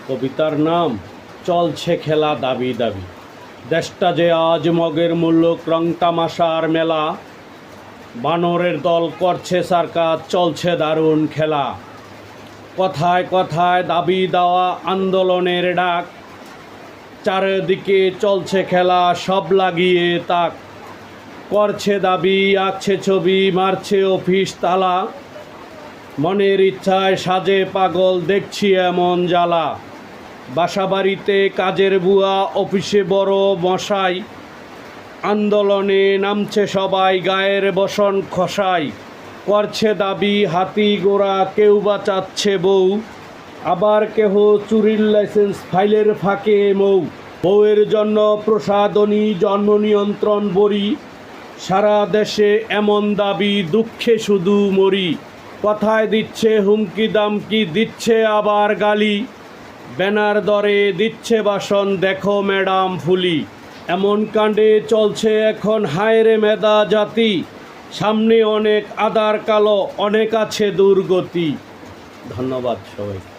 কবিতার নাম চলছে খেলা দাবি দাবি। দেশটা যে আজ মগের মূল্য রং তামাশার মেলা, বানরের দল করছে সার্কাস, চলছে দারুণ খেলা। কথায় কথায় দাবি দেওয়া আন্দোলনের ডাক, চারিদিকে চলছে খেলা, সব লাগিয়ে তাক। করছে দাবি, আঁকছে ছবি, মারছে অফিস তালা, মনের ইচ্ছায় সাজে পাগল, দেখছি এমন জ্বালা। বাসাবাড়িতে কাজের বুয়া, অফিসে বড় মশাই, আন্দোলনে নামছে সবাই, গায়ের বসন খসাই। করছে দাবি হাতি গোড়া, কেউ বাঁচাচ্ছে বউ, আবার কেহ চুরির লাইসেন্স ফাইলের ফাঁকে মৌ। বউয়ের জন্য প্রসাদনী, জন্ম নিয়ন্ত্রণ বড়ি, সারা দেশে এমন দাবি, দুঃখে শুধু মরি। কথায় দিচ্ছে হুমকি দামকি, দিচ্ছে আবার গালি, ব্যানার দরে দিচ্ছে বাসন, দেখো ম্যাডাম ফুলি। এমন কাণ্ডে চলছে এখন হায়রে মেধা জাতি, সামনে অনেক আধার কালো, অনেক আছে দুর্গতি। ধন্যবাদ সবাই।